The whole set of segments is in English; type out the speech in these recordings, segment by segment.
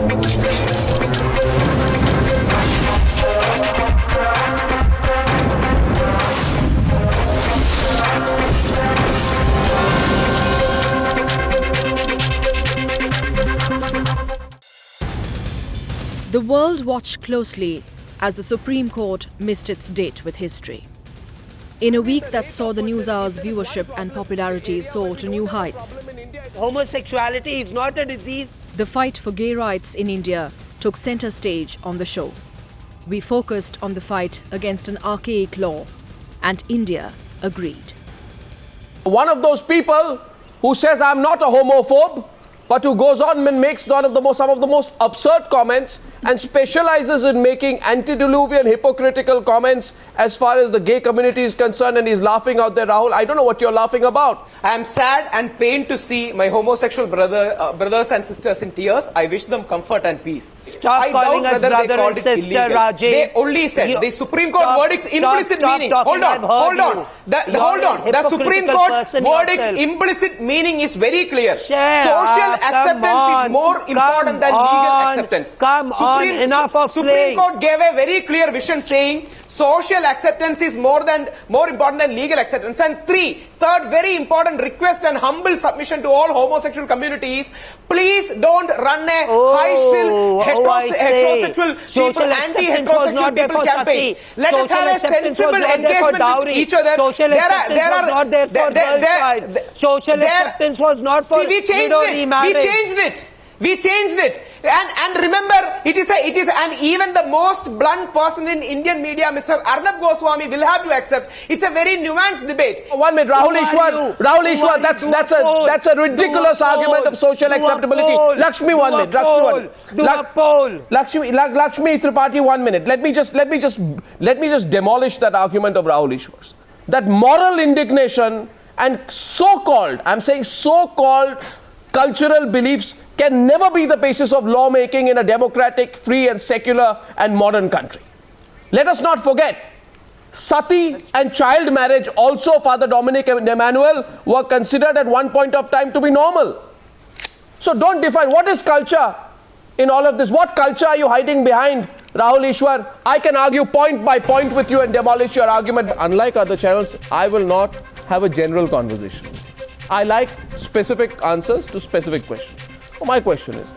The world watched closely as the Supreme Court missed its date with history. In a week that saw the news hour's viewership and popularity soar to new heights, homosexuality is not a disease. The fight for gay rights in India took center stage on the show. We focused on the fight against an archaic law, and India agreed. One of those people who says I'm not a homophobe, but who goes on and makes some of the most absurd comments and specializes in making antediluvian hypocritical comments as far as the gay community is concerned, and he's laughing out there. Rahul, I don't know what you're laughing about. I am sad and pained to see my homosexual brothers and sisters in tears. I wish them comfort and peace. I doubt whether they called it illegal. Rajesh. They only said the Supreme Court verdict's implicit meaning. Hold on. The Supreme Court verdict's implicit meaning is very clear. Social acceptance is more important than legal acceptance. Supreme Court gave a very clear vision saying social acceptance is more important than legal acceptance. And third very important request and humble submission to all homosexual communities: please don't run a high-shrill heterosexual people, anti-heterosexual people campaign. Let us have a sensible engagement with each other. Social acceptance was not for We changed it. And remember, it is and even the most blunt person in Indian media, Mr. Arnab Goswami, will have to accept it's a very nuanced debate. 1 minute, Rahul Ishwar, that's a ridiculous argument of social acceptability. Lakshmi, 1 minute. Lakshmi Tripathi, 1 minute. Let me just demolish that argument of Rahul Ishwar's. That moral indignation and so-called cultural beliefs can never be the basis of lawmaking in a democratic, free and secular and modern country. Let us not forget, sati and child marriage also, Father Dominic and Emmanuel, were considered at one point of time to be normal. So don't define what is culture in all of this. What culture are you hiding behind, Rahul Ishwar? I can argue point by point with you and demolish your argument. Unlike other channels, I will not have a general conversation. I like specific answers to specific questions. So my question is,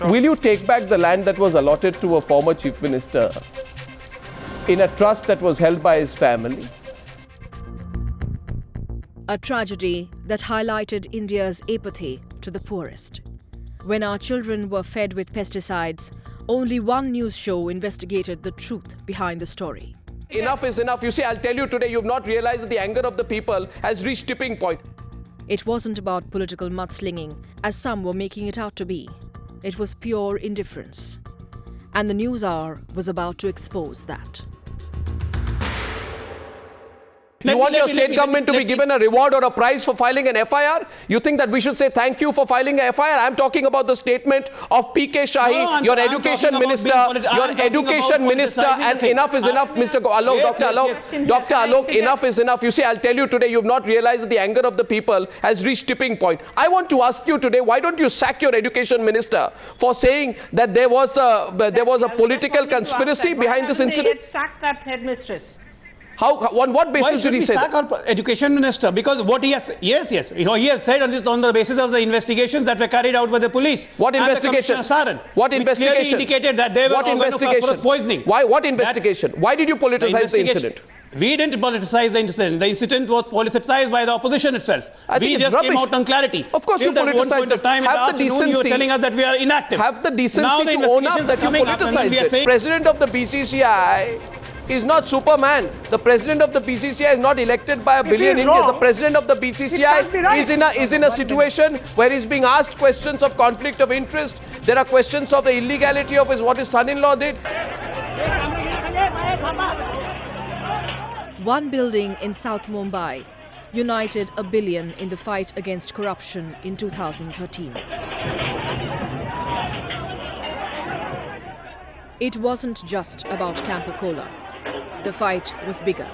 will you take back the land that was allotted to a former chief minister in a trust that was held by his family? A tragedy that highlighted India's apathy to the poorest. When our children were fed with pesticides, only one news show investigated the truth behind the story. Enough is enough. You see, I'll tell you today, you've not realized that the anger of the people has reached tipping point. It wasn't about political mudslinging, as some were making it out to be. It was pure indifference. And the News Hour was about to expose that. You want your state government to be given a reward or a prize for filing an FIR? You think that we should say thank you for filing a FIR? I'm talking about the statement of P.K. Shahi, your education minister, and enough is enough, Mr. Dr. Alok, enough is enough. You see, I'll tell you today, you've not realized that the anger of the people has reached tipping point. I want to ask you today, why don't you sack your education minister for saying that there was a political conspiracy behind this incident? Sack that headmistress. On what basis did he say that? Why should we sack our education minister? Because what he has, he has said on the basis of the investigations that were carried out by the police. What investigation? What investigation? Indicated that they were phosphorus poisoning. Why? What investigation? Why did you politicize the incident? We didn't politicize the incident. The incident was politicized by the opposition itself. We just came out on clarity. Of course you politicized it. Have the decency. You were telling us that we are inactive. Have the decency to own up that you politicized it. President of the BCCI is not Superman. The president of the BCCI is not elected by a billion Indians. The president of the BCCI is in a situation where he's being asked questions of conflict of interest. There are questions of the illegality of what his son-in-law did. One building in South Mumbai united $1 billion in the fight against corruption in 2013. It wasn't just about Campa Cola. The fight was bigger.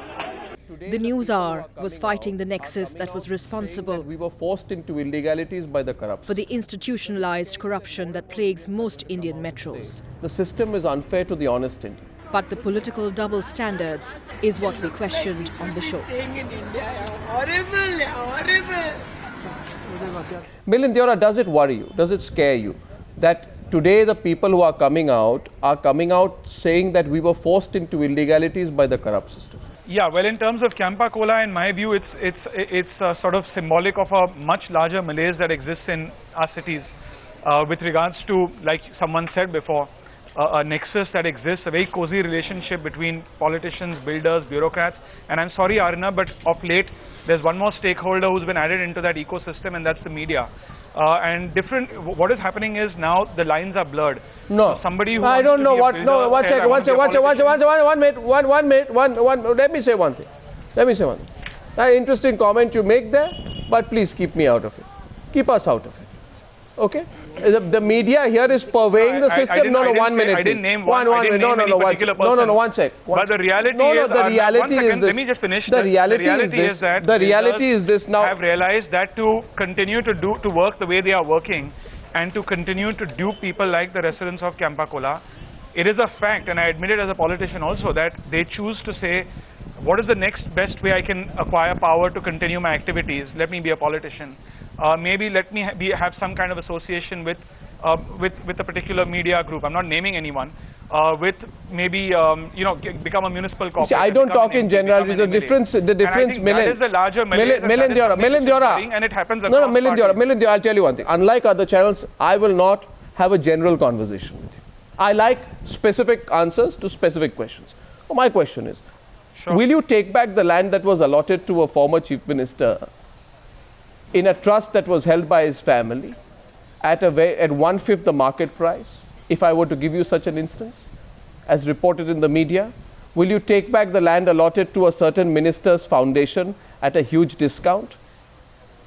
The News Hour was fighting the nexus that was responsible We were forced into illegalities by the corrupt. for the institutionalized corruption that plagues most Indian metros. The system is unfair to the honest Indian. But the political double standards is what we questioned on the show. Milind Deora, does it worry you? Does it scare you that today the people who are coming out saying that we were forced into illegalities by the corrupt system? Yeah, well, in terms of Campa Cola, in my view, it's sort of symbolic of a much larger malaise that exists in our cities with regards to, like someone said before, a nexus that exists, a very cozy relationship between politicians, builders, bureaucrats. And I'm sorry, Arna, but of late, there's one more stakeholder who's been added into that ecosystem, and that's the media. What is happening is now the lines are blurred. No, so somebody who I don't know what. builder, No, one said, second. One minute. Let me say one thing. Interesting comment you make there, but please keep me out of it. Keep us out of it. Okay? The media here is purveying the system. One minute. I didn't name one minute. One sec. But the reality the reality is this. Let me just finish. The reality is that the reality is this now. I've realized that to continue to work the way they are working and to continue to dupe people like the residents of Campa Cola, it is a fact, and I admit it as a politician also, that they choose to say, what is the next best way I can acquire power to continue my activities? Let me be a politician. Maybe let me have some kind of association with a particular media group. I'm not naming anyone. With maybe become a municipal corporation. See, I don't talk in general. The difference, Milind. That is the larger Milind Deora. And it happens. No, Milind Deora. I'll tell you one thing. Unlike other channels, I will not have a general conversation with you. I like specific answers to specific questions. My question is, will you take back the land that was allotted to a former chief minister in a trust that was held by his family at 1/5 the market price, if I were to give you such an instance, as reported in the media? Will you take back the land allotted to a certain minister's foundation at a huge discount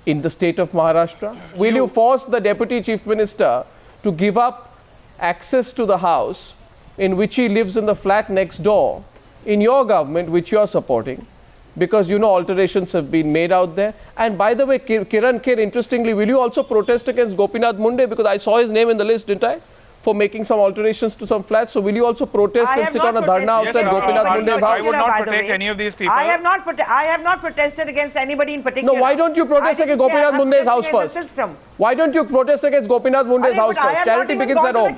in the state of Maharashtra? Will you force the deputy chief minister to give up access to the house in which he lives in the flat next door in your government, which you are supporting, because alterations have been made out there? And by the way, Kiran Kher, interestingly, will you also protest against Gopinath Munde? Because I saw his name in the list, didn't I? For making some alterations to some flats. So will you also protest and sit on a dharna outside Gopinath Munde's house? I would not protect any of these people. I have not protested against anybody in particular. No, why don't you protest against Gopinath Munde's house first? Why don't you protest against Gopinath Munde's house first? Charity begins at home.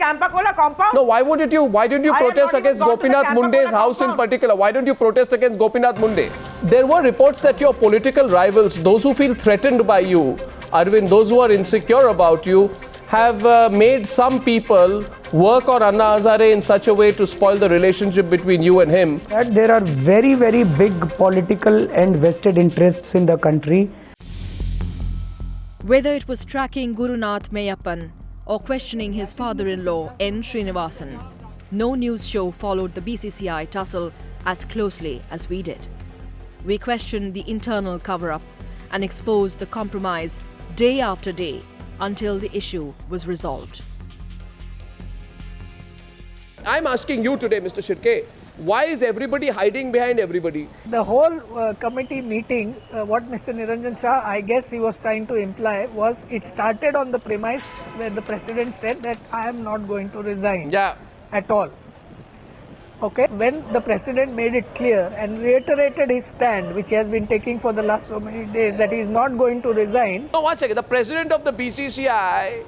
No, why don't you protest against Gopinath Munde's house in particular? Why don't you protest against Gopinath Munde? There were reports that your political rivals, those who feel threatened by you, Arvind, those who are insecure about you, have made some people work on Anna Hazare in such a way to spoil the relationship between you and him. That there are very, very big political and vested interests in the country. Whether it was tracking Gurunath Mayappan or questioning his father-in-law N. Srinivasan, no news show followed the BCCI tussle as closely as we did. We questioned the internal cover-up and exposed the compromise day after day until the issue was resolved. I'm asking you today, Mr. Shirke, why is everybody hiding behind everybody? The whole committee meeting, what Mr. Niranjan Shah, I guess he was trying to imply, was it started on the premise where the president said that I am not going to resign at all. Okay, when the president made it clear and reiterated his stand, which he has been taking for the last so many days, that he is not going to resign. No, one second. The president of the BCCI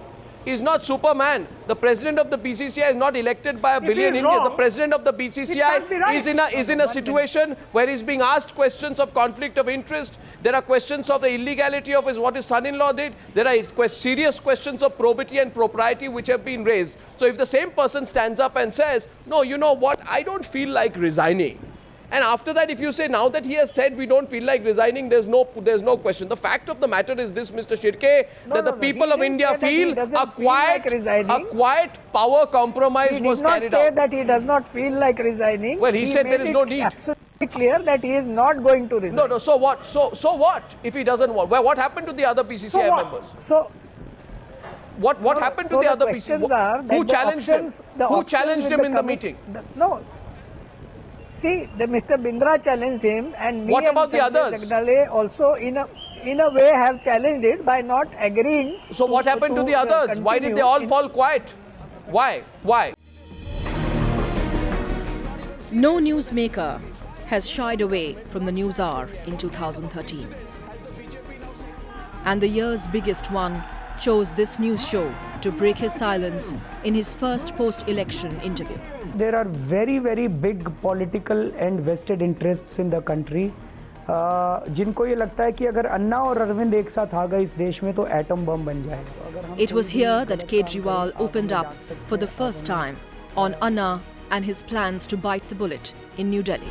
is not Superman. The president of the BCCI is not elected by a billion Indians. The president of the BCCI is in a situation where he's being asked questions of conflict of interest. There are questions of the illegality of what his son-in-law did. There are serious questions of probity and propriety which have been raised. So if the same person stands up and says, no, you know what, I don't feel like resigning. And after that, if you say now that he has said we don't feel like resigning, there's no question. The fact of the matter is this, Mr. Shirke, that the people of India feel a quiet power compromise was carried out. He did not say that he does not feel like resigning. Well, he said there is no need. Absolutely clear that he is not going to resign. No, so what? So what if he doesn't want? Well, what happened to the other BCCI members? What happened to the other BCCI? Who challenged him? Who challenged him in the meeting? See, the Mr. Bindra challenged him, and me What and about the Sanjay others? Jagdale also in a way have challenged it by not agreeing. So what happened to the others? Why did they all fall quiet? Why? Why? No newsmaker has shied away from the news hour in 2013. And the year's biggest one chose this news show to break his silence in his first post-election interview. There are very, very big political and vested interests in the country. जिनको ये लगता है कि अगर अन्ना और अरविंद एक साथ आ गए इस देश में तो एटम बम बन जाएगा. It was here that Kejriwal opened up for the first time on Anna and his plans to bite the bullet in New Delhi.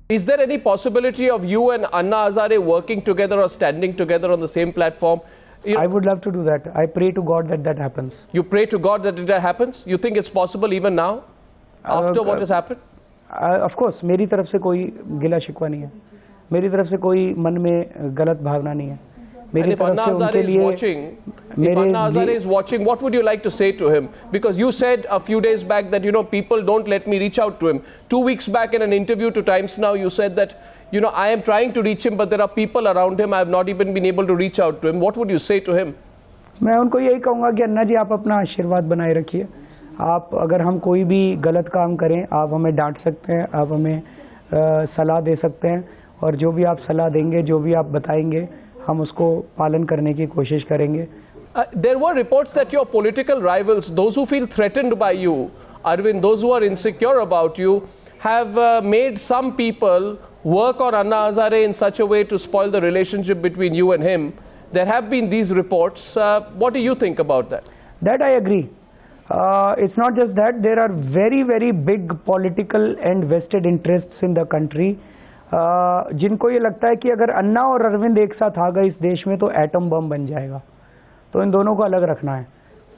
Is there any possibility of you and Anna Hazare working together or standing together on the same platform? I would love to do that. I pray to God that that happens. You pray to God that that happens? You think it's possible even now, after what has happened? Of course, मेरी तरफ से कोई गिला शिकवा नहीं है. मेरी तरफ से कोई मन में गलत भावना नहीं है. And if Anna Hazare is watching, what would you like to say to him? Because you said a few days back that, people don't let me reach out to him. 2 weeks back in an interview to Times Now, you said that, I am trying to reach him, but there are people around him. I have not even been able to reach out to him. What would you say to him? मैं उनको यही कहूँगा कि अन्ना जी आप अपना आशीर्वाद बनाए रखिए. आप अगर हम कोई भी गलत काम करें, आप हमें डांट सकते हैं, आप हमें सलाह दे सकते हैं, और जो भी आप सलाह देंगे, जो भी आप बताएंगे, हम उसको पालन करने की कोशिश करेंगे. There were reports that your political rivals, those who feel threatened by you, Arvind, those who are insecure about you, have made some people work on Anna Hazare in such a way to spoil the relationship between you and him. There have been these reports. What do you think about that? That I agree. It's not just that. There are very, very big political and vested interests in the country. जिनको ये लगता है कि अगर अन्ना और अरविंद एक साथ आ गए इस देश में तो एटम बम बन जाएगा. तो इन दोनों को अलग रखना है.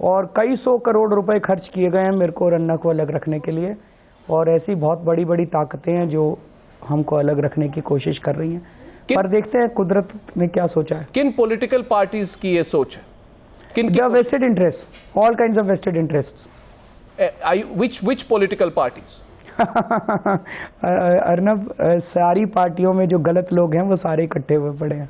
और कई 100 करोड़ रुपए खर्च किए गए हैं मेरे को और अन्ना को अलग रखने के लिए. और ऐसी बहुत बड़ी बड़ी ताकतें हैं जो हमको अलग रखने की कोशिश कर रही हैं. पर देखते हैं कुदरत ने क्या सोचा है. किन पॉलिटिकल पार्टीज की ये सोच है? किन vested interests, all kinds of vested interests. Which political parties? Arnab, सारी पार्टियों में जो गलत लोग हैं वो सारे इकट्ठे हुए पड़े हैं.